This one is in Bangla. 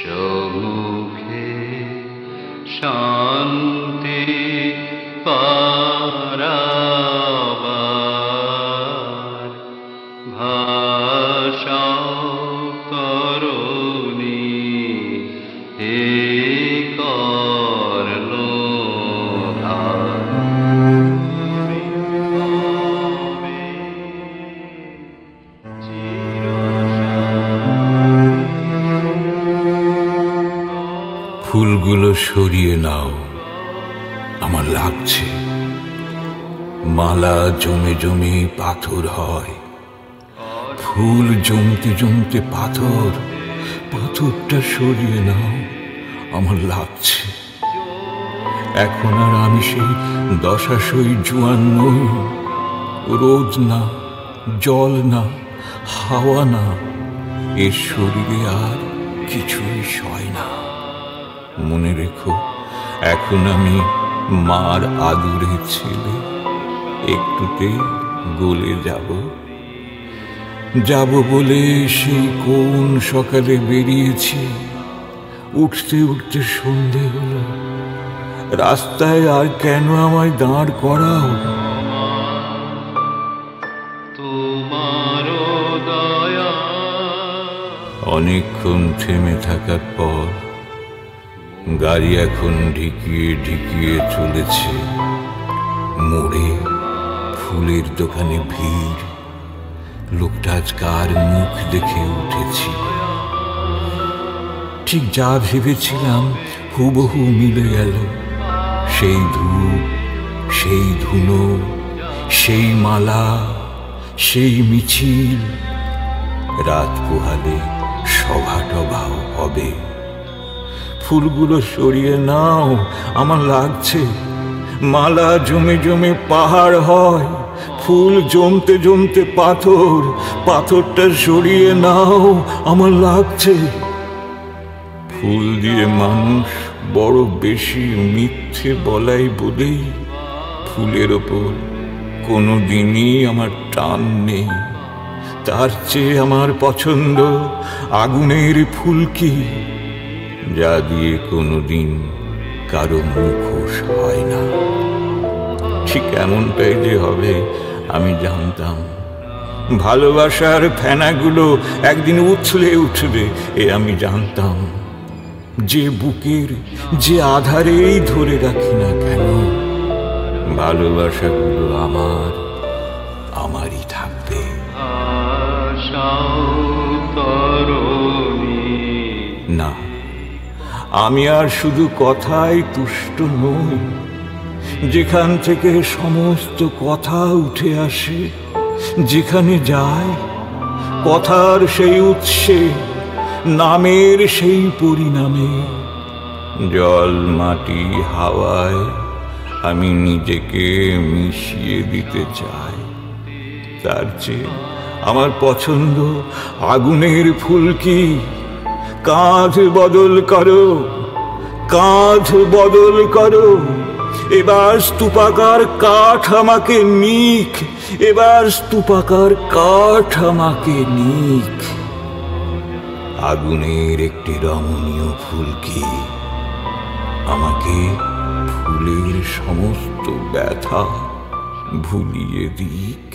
সম্মুখে শান্তি পারাবার ভাষা তরুণী হে ফুলগুলো সরিয়ে নাও, আমার লাগছে। মালা জমে জমে পাথর হয়, ফুল জমতে জমতে পাথর, পাথরটা সরিয়ে নাও, আমার লাগছে। এখন আর আমি সেই দশাশই জোয়ান নই। রোদ না, জল না, হাওয়া না, এর শরীরে আর কিছুই সয় না। মনে রেখো, এখন আমি মার আদুরে ছেলে, একটুতে গলে যাব বলে সেই কোন সকালে বেরিয়েছি। উঠতে উঠতে সন্ধে হলো, রাস্তায় আর কেন আমায় দাঁড় করাও? অনেকক্ষণ থেমে থাকার পর গাড়ি এখন ঢিকিয়ে ঢিকিয়ে চলেছে। মোড়ে ফুলের দোকানে ভিড়। লোকটা আজ কার মুখ দেখে উঠেছি। ঠিক যা ভেবেছিলাম হুবহু মিলে গেল। সেই ধূপ, সেই ধুনো, সেই মালা, সেই মিছিল। রাত পোহালে সভা টভাও হবে। ফুলগুলো সরিয়ে নাও, আমার লাগছে। মালা জমে জমে পাহাড় হয়, ফুল জমতে জমতে পাথর, পাথরটা সরিয়ে নাও, আমার লাগছে। ফুল দিয়ে মানুষ বড় বেশি মিথ্যে বলাই বলেই ফুলের ওপর কোনোদিনই আমার টান নেই। তার চেয়ে আমার পছন্দ আগুনের ফুলকি, যা দিয়ে কোনোদিন কারো মুখোশ হয় না। ঠিক এমনটাই যে হবে আমি জানতাম। ভালোবাসার ফেনাগুলো একদিন উছলে উঠবে, এ আমি জানতাম। যে বুকের যে আধারেই ধরে রাখি না কেন, ভালোবাসাগুলো আমারই থাকবে। না, আমি আর শুধু কথায় তুষ্ট নই। যেখান থেকে সমস্ত কথা উঠে আসে, যেখানে যায় কথার সেই উৎসে, নামের সেই পরিণামে, জল মাটি হাওয়ায় আমি নিজেকে মিশিয়ে দিতে চাই। তার চেয়ে আমার পছন্দ আগুনের ফুলকি। কাঁধ বদল করো, কাঁধ বদল করো। এবার স্তূপাকার কাঠ আমাকে নিক, এবার স্তূপাকার কাঠ আমাকে নিক। আগুনের একটি রমণীয় ফুলকি আমাকে ফুলের সমস্ত ব্যথা ভুলিয়ে দিক।